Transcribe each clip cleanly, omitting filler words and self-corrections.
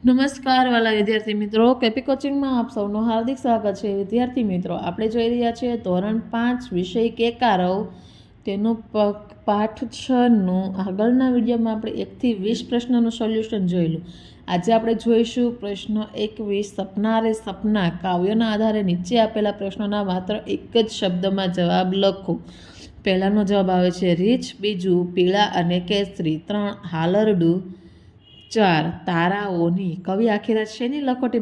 નમસ્કાર વાલા વિદ્યાર્થી મિત્રો, કેપી કોચિંગમાં આપ સૌનું હાર્દિક સ્વાગત છે. વિદ્યાર્થી મિત્રો, આપણે જોઈ રહ્યા છીએ ધોરણ 5 વિષય કેકારવ, તેનું પાઠ 6નું આગળના વિડીયોમાં આપણે 1 થી 20 પ્રશ્નનું સોલ્યુશન જોયેલું. આજે આપણે જોઈશું પ્રશ્ન 21, સપના રે સપના. કાવ્યના આધારે નીચે આપેલા પ્રશ્નોના માત્ર એક જ શબ્દમાં જવાબ લખો. પહેલાનો જવાબ આવે છે રીછ, બીજું પીળા અને કેસરી, 3 હાલરડું, 4 તારાઓની. કવિ આખી રાત શેની લખોટી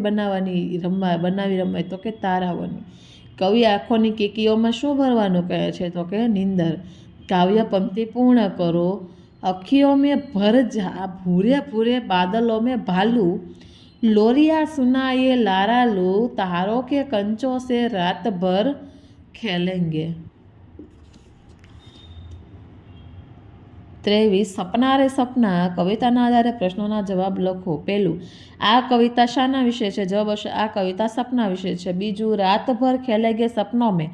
બનાવી રમાય તો કે તારાઓની. કવિ આંખોની કીકીઓમાં શું ભરવાનું કહે છે તો કે નીંદર. કાવ્ય પંક્તિ પૂર્ણ કરો. અખિयों में भर जा भूरे भूरे बादलों में भालू, लोरिया सुनाए लारालू, तारों के कंचों से रात भर खेलेंगे. 23 સપના રે સપના. કવિતાના આધારે પ્રશ્નોના જવાબ લખો. પહેલું, આ કવિતા શાના વિશે છે? જવાબ હશે આ કવિતા સપના વિશે છે. બીજું, રાતભર ખેલેગે સપનોं में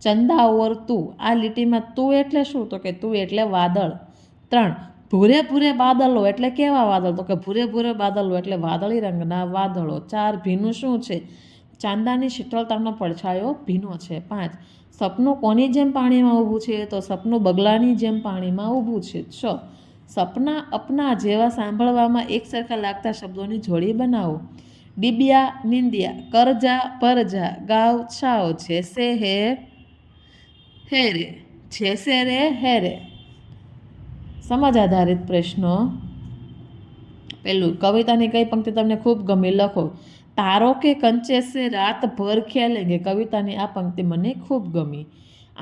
ચંદા ઓર તું. આ લીટીમાં તું એટલે શું તો કે તું એટલે વાદળ. 3 ભૂરે ભૂરે બાદલો એટલે કેવા વાદળ તો કે ભૂરે ભૂરે બાદલો એટલે વાદળી રંગના વાદળો. 4 ભીનું શું છે? ચાંદાની શીતળતાનો પડછાયો ભીનો છે. 5 સપનું કોની જેમ પાણીમાં ઊભું છે તો સપનું બગલાની જેમ પાણીમાં ઊભું છે. 6 સપના અપના જેવા સાંભળવામાં એક સરખા લાગતા શબ્દોની જોડી બનાવો. ડિબિયા નિંદિયા, કરજા પરજા, ગાવ છાઓ, છેસે હે હેરે, છેસે રે હેરે. સમજ આધારિત પ્રશ્નો. પહેલું, કવિતાની કઈ પંક્તિ તમને ખૂબ ગમી લખો. તારો કે કંચે સે રાત ભર ખેલેંગે. કવિતાની આ પંક્તિ મને ખૂબ ગમી.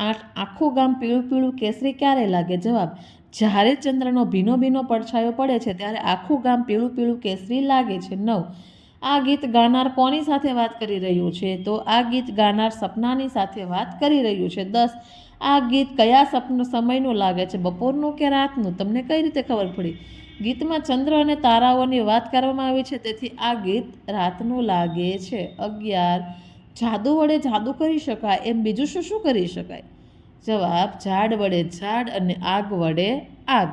8 આખું ગામ પીળું પીળું કેસરી ક્યારે લાગે? જવાબ, જ્યારે ચંદ્રનો ભીનો ભીનો પડછાયો પડે છે ત્યારે આખું ગામ પીળું પીળું કેસરી લાગે છે. 9 આ ગીત ગાનાર કોની સાથે વાત કરી રહ્યું છે તો આ ગીત ગાનાર સપનાની સાથે વાત કરી રહ્યું છે. 10 આ ગીત કયા સમયનું લાગે છે? બપોરનું કે રાતનું? તમને કઈ રીતે ખબર પડી? ગીતમાં ચંદ્ર અને તારાઓની વાત કરવામાં આવી છે, તેથી આ ગીત રાતનું લાગે છે. 11 જાદુ વડે જાદુ કરી શકાય એમ બીજું શું શું કરી શકાય? જવાબ, ઝાડ વડે ઝાડ અને આગ વડે આગ.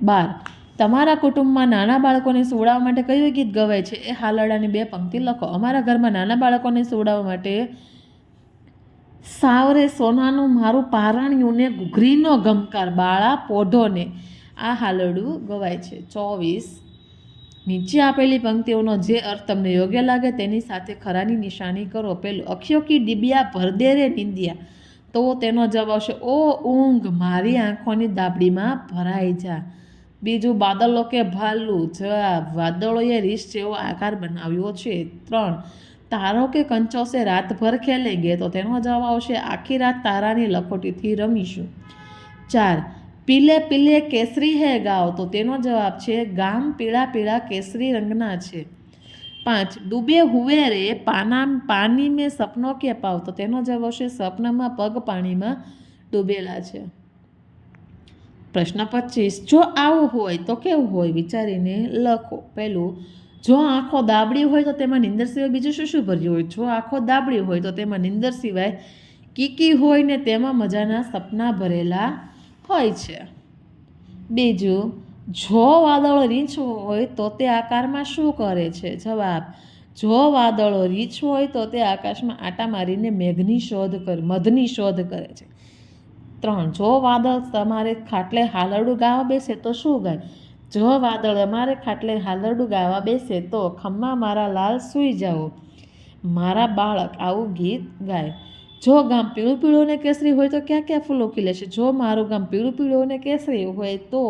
12 તમારા કુટુંબમાં નાના બાળકોને સુવડાવવા માટે કયું ગીત ગવાય છે? એ હાલરડાની 2 પંક્તિ લખો. અમારા ઘરમાં નાના બાળકોને સુવડાવવા માટે સાવરે સોનાનું મારું પારણ્યું ને ઘૂઘરીનો ગમકાર બાળા પોઢોને. આ હાલરડું ગવાય છે. 24 નીચે આપેલી પંક્તિઓનો જે અર્થ તમને યોગ્ય લાગે તેની સાથે ખરાની નિશાની કરો. પહેલું, અખિયો કી ડિબિયા ભરદે રે નિંદિયા. તો તેનો જવાબ આવશે ઓ ઊંઘ મારી આંખોની દાબડીમાં ભરાઈ જા. બીજું, બાદલો કે ભાલુ. જવાબ, વાદળોએ રીછ જેવો આકાર બનાવ્યો છે. 3 તારો કે કંચો સે રાતભર ખેલેંગે. તો તેનો જવાબ આવશે આખી રાત તારાની લખોટીથી રમીશું. 4 પીલે પીલે કેસરી હે ગાવ. તો તેનો જવાબ છે ગામ પીળા પીળા કેસરી રંગના છે. 5 ડૂબે હુએ રે પાની મેં સપનો કે પાવ. તો તેનો જવાબ આવશે સપનામાં પગ પાણીમાં ડૂબેલા છે. પ્રશ્ન 25 જો આવું હોય તો કેવું હોય? વિચારીને લખો. પહેલું, જો આંખો દાબડી હોય તો તેમાં નીંદર સિવાય બીજું શું શું ભર્યું હોય? જો આંખો દાબડી હોય તો તેમાં નીંદર સિવાય કીકી હોય ને તેમાં મજાના સપના ભરેલા હોય છે. બીજું, જો વાદળો રીંછ હોય તો તે આકારમાં શું કરે છે? જવાબ, જો વાદળો રીંછ હોય તો તે આકાશમાં આટા મારીને મધની શોધ કરે છે. 3 જો વાદળ તમારે ખાટલે હાલરડું ગાવા બેસે તો શું ગાય? જો વાદળ અમારે ખાટલે હાલરડું ગાવા બેસે તો ખમ્મા મારા લાલ સૂઈ જાઓ મારા બાળક, આવું ગીત ગાય. જો ગામ પીળું પીળું ને કેસરી હોય તો ક્યાં ક્યાં ફૂલો ખીલે છે? જો મારું ગામ પીળું પીળું ને કેસરી હોય તો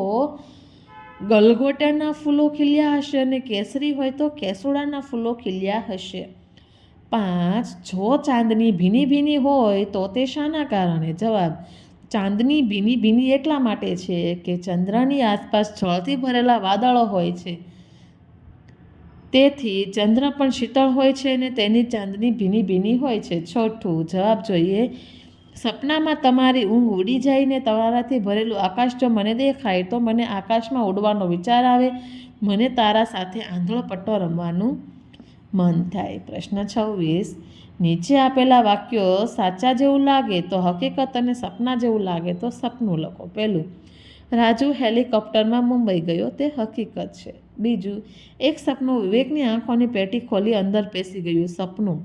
ગલગોટાના ફૂલો ખીલ્યા હશે અને કેસરી હોય તો કેસુડાના ફૂલો ખીલ્યા હશે. 5 જો ચાંદની ભીની ભીની હોય તો તે શાના કારણે? જવાબ, ચાંદની ભીની ભીની એટલા માટે છે કે ચંદ્રની આસપાસ જળથી ભરેલા વાદળો હોય છે, તેથી ચંદ્ર પણ શીતળ હોય છે અને તેની ચાંદની ભીની ભીની હોય છે. 6 જવાબ જોઈએ. સપનામાં તમારી ઊંઘ ઉડી જાય ને તારાથી ભરેલું આકાશ જો મને દેખાય તો મને આકાશમાં ઉડવાનો વિચાર આવે, મને તારા સાથે આંધળો પટ્ટો રમવાનું મન થાય. પ્રશ્ન 26 નીચે આપેલા વાક્યો સાચા જેવું લાગે તો હકીકત અને સપના જેવું લાગે તો સપનું લખો. પહેલું, રાજુ હેલિકોપ્ટરમાં મુંબઈ ગયો, તે હકીકત છે. બીજું, એક સપનું વિવેકની આંખોની પેટી ખોલી અંદર પેસી ગયું, સપનું.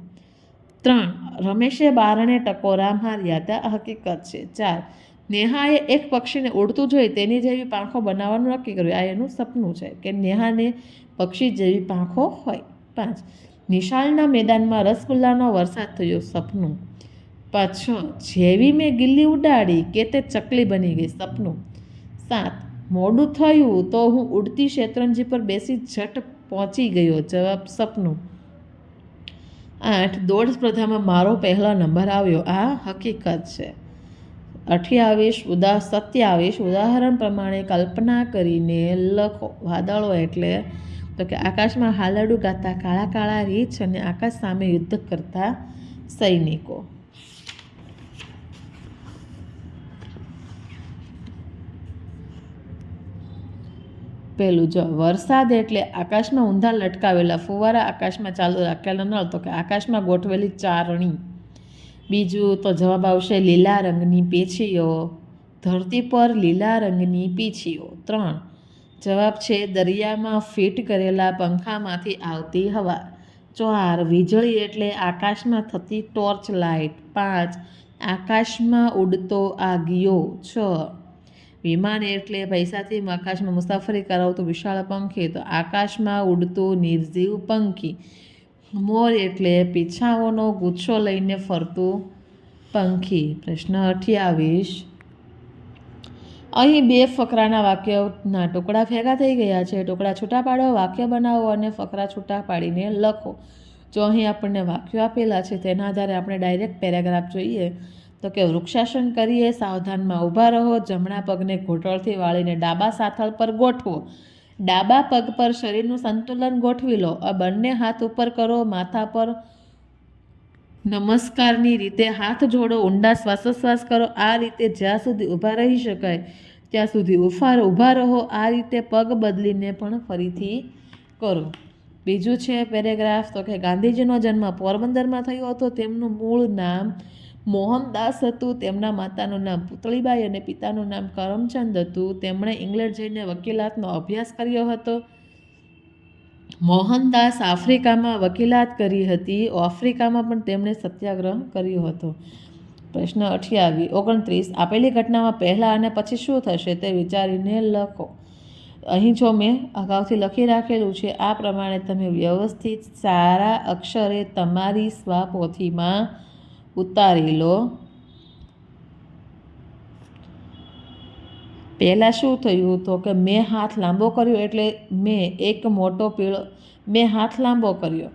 3, રમેશે બારણે ટકોરા માર્યા, તે હકીકત છે. 4, નેહાએ એક પક્ષીને ઉડતું જોઈ તેની જેવી પાંખો બનાવવાનું નક્કી કર્યું, આ એનું સપનું છે કે નેહાને પક્ષી જેવી પાંખો હોય. 5, નિશાળના મેદાનમાં રસગુલ્લાનો વરસાદ થયો, સપનું. 6, જેવી મેં ગિલ્લી ઉડાડી કે તે ચકલી બની ગઈ, સપનું. 7, મોડું થયું તો હું ઉડતી શેતરંજી પર બેસી ઝટ પહોંચી ગયો, જવાબ સપનું. 8, દોડ સ્પર્ધામાં મારો પહેલો નંબર આવ્યો, આ હકીકત છે. 27 ઉદાહરણ પ્રમાણે કલ્પના કરીને લખો. વાદળો એટલે તો કે આકાશમાં હાલરડું ગાતા કાળા કાળા રીંછ અને આકાશ સામે યુદ્ધ કરતા સૈનિકો. પહેલું, જો વરસાદ એટલે આકાશમાં ઊંધા લટકાવેલા ફુવારા, આકાશમાં ચાલુ રાખેલા નળ, તો કે આકાશમાં ગોઠવેલી ચારણી. બીજું તો જવાબ આવશે લીલા રંગની પીંછીઓ, ધરતી પર લીલા રંગની પીંછીઓ. 3, જવાબ છે દરિયામાં ફિટ કરેલા પંખામાંથી આવતી હવા. 4, વીજળી એટલે આકાશમાં થતી ટોર્ચ લાઇટ. 5, આકાશમાં ઉડતો આગિયો. 6, વિમાન એટલે પૈસાથી આકાશમાં મુસાફરી કરાવતું વિશાળ પંખી, તો આકાશમાં ઉડતું નિર્જીવ પંખી. મોર એટલે પીછાઓનો ગુચ્છો લઈને ફરતું પંખી. પ્રશ્ન 28, અહીં 2 ફકરાના વાક્યના ટુકડા ભેગા થઈ ગયા છે. ટુકડા છૂટા પાડો, વાક્ય બનાવો અને ફકરા છૂટા પાડીને લખો. જો અહીં આપણને વાક્યો આપેલા છે તેના આધારે આપણે ડાયરેક્ટ પેરેગ્રાફ જોઈએ. તો કે વૃક્ષાસન કરીએ, સાવધાનમાં ઊભા રહો, જમણા પગને ઘૂંટણથી વાળીને ડાબા સાથળ પર ગોઠવો, ડાબા પગ પર શરીરનું સંતુલન ગોઠવી લો, આ બંને હાથ ઉપર કરો, માથા પર નમસ્કારની રીતે હાથ જોડો, ઊંડા શ્વાસોશ્વાસ કરો, આ રીતે જ્યાં સુધી ઊભા રહી શકાય ત્યાં સુધી ઊભા રહો, આ રીતે પગ બદલીને પણ ફરીથી કરો. બીજું છે પેરેગ્રાફ, તો કે ગાંધીજીનો જન્મ પોરબંદરમાં થયો હતો, તેમનું મૂળ નામ મોહનદાસ હતું, તેમના માતાનું નામ પુતળીબાઈ અને પિતાનું નામ કરમચંદ હતું, તેમણે ઇંગ્લેન્ડ જઈને વકીલાતનો અભ્યાસ કર્યો હતો. મોહનદાસ આફ્રિકામાં વકીલાત કરી હતી, આફ્રિકામાં પણ તેમણે સત્યાગ્રહ કર્યો હતો. પ્રશ્ન 29, આપેલી ઘટનામાં પહેલાં અને પછી શું થશે તે વિચારીને લખો. અહીં જો મેં અગાઉથી લખી રાખેલું છે આ પ્રમાણે તમે વ્યવસ્થિત સારા અક્ષરે તમારી સ્વાપોથીમાં ઉતારી લો. પહેલાં શું થયું, તો કે મેં હાથ લાંબો કર્યો એટલે મેં હાથ લાંબો કર્યો.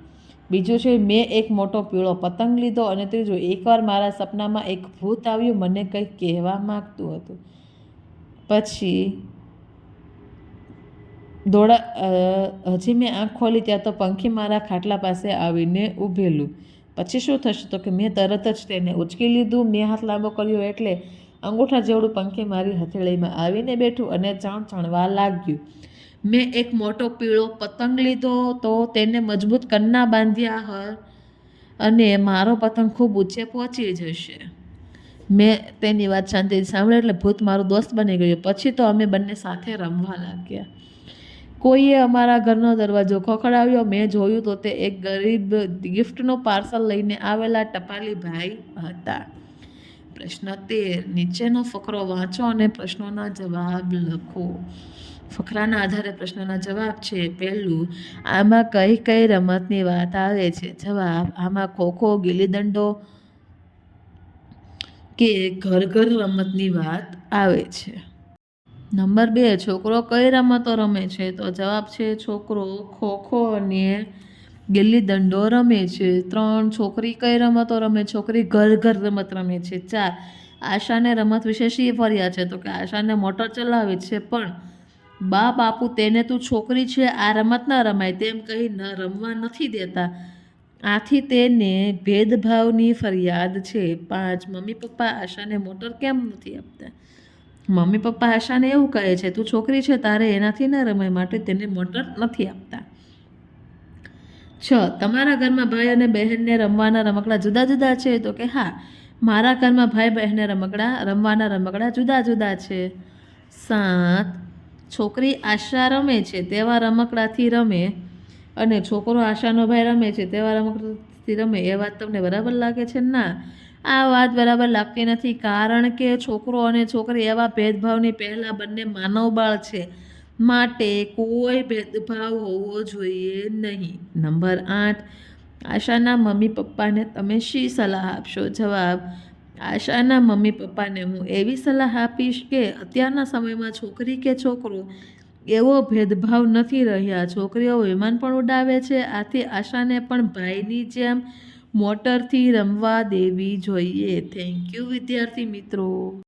બીજું છે મેં એક મોટો પીળો પતંગ લીધો. અને ત્રીજું, એકવાર મારા સપનામાં એક ભૂત આવ્યું, મને કંઈક કહેવા માગતું હતું. પછી હજી મેં આંખ ખોલી ત્યાં તો પંખી મારા ખાટલા પાસે આવીને ઊભેલું. પછી શું થશે, તો કે મેં તરત જ તેને ઉંચકી લીધું. મેં હાથ લાંબો કર્યો એટલે અંગૂઠા જેવડું પંખી મારી હથેળીમાં આવીને બેઠું અને ચણચણવા લાગ્યું. મેં એક મોટો પીળો પતંગ લીધો તો તેને મજબૂત કન્ના બાંધ્યા અને મારો પતંગ ખૂબ ઊંચે પહોંચી જશે. મેં તેની વાત શાંતિથી સાંભળી એટલે ભૂત મારું દોસ્ત બની ગયું. પછી તો અમે બંને સાથે રમવા લાગ્યા. કોઈએ અમારા ઘરનો દરવાજો ખખડાવ્યો. મેં જોયું તો તે એક ગરીબ ગિફ્ટનું પાર્સલ લઈને આવેલા ટપાલી ભાઈ હતા. પ્રશ્ન 13, નીચેનો ફકરો વાંચો અને પ્રશ્નોના જવાબ લખો. ફકરાના આધારે પ્રશ્નના જવાબ છે. પહેલું, આમાં કઈ કઈ રમતની વાત આવે છે? જવાબ, આમાં ખોખો, ગિલ્લી દંડો કે ઘર ઘર રમતની વાત આવે છે. નંબર 2, છોકરો કઈ રમતો રમે છે? તો જવાબ છે છોકરો ખોખો અને ગિલ્લી દંડો રમે છે. 3, છોકરી કઈ રમતો રમે? છોકરી ઘર ઘર રમત રમે છે. 4, આશાને રમત વિશે શી ફરિયાદ છે? તો કે આશાને મોટર ચલાવે છે પણ બા બાપુ તેને તું છોકરી છે આ રમત ન રમાય તેમ કહી ન રમવા નથી દેતા, આથી તેને ભેદભાવની ફરિયાદ છે. 5, મમ્મી પપ્પા આશાને મોટર કેમ નથી આપતા? મમ્મી પપ્પા આશાને એવું કહે છે તું છોકરી છે તારે એનાથી ન રમાય માટે તેને મોટર નથી આપતા. તમારા ઘરમાં ભાઈ અને બહેનને રમવાના રમકડા જુદા જુદા છે? તો કે હા, મારા ઘરમાં ભાઈ બહેનને રમવાના રમકડા જુદા જુદા છે. 7, છોકરી આશા રમે છે તેવા રમકડાથી રમે અને છોકરો આશાનો ભાઈ રમે છે તેવા રમકડાથી રમે. એ વાત તમને બરાબર લાગે છે? ના, આ વાત બરાબર લાગતી નથી, કારણ કે છોકરો અને છોકરી એવા ભેદભાવની પહેલાં બંને માનવબાળ છે, માટે કોઈ ભેદભાવ હોવો જોઈએ નહીં. નંબર 8, આશાના મમ્મી પપ્પાને તમે શી સલાહ આપશો? જવાબ: આશાના મમ્મી પપ્પાને હું એવી સલાહ આપીશ કે અત્યારના સમયમાં છોકરી કે છોકરો એવો ભેદભાવ નથી રહ્યા. છોકરીઓ વિમાન પણ ઉડાવે છે, આથી આશાને પણ ભાઈની જેમ મોટરથી રમવા દેવી જોઈએ. થેન્ક યુ વિદ્યાર્થી મિત્રો.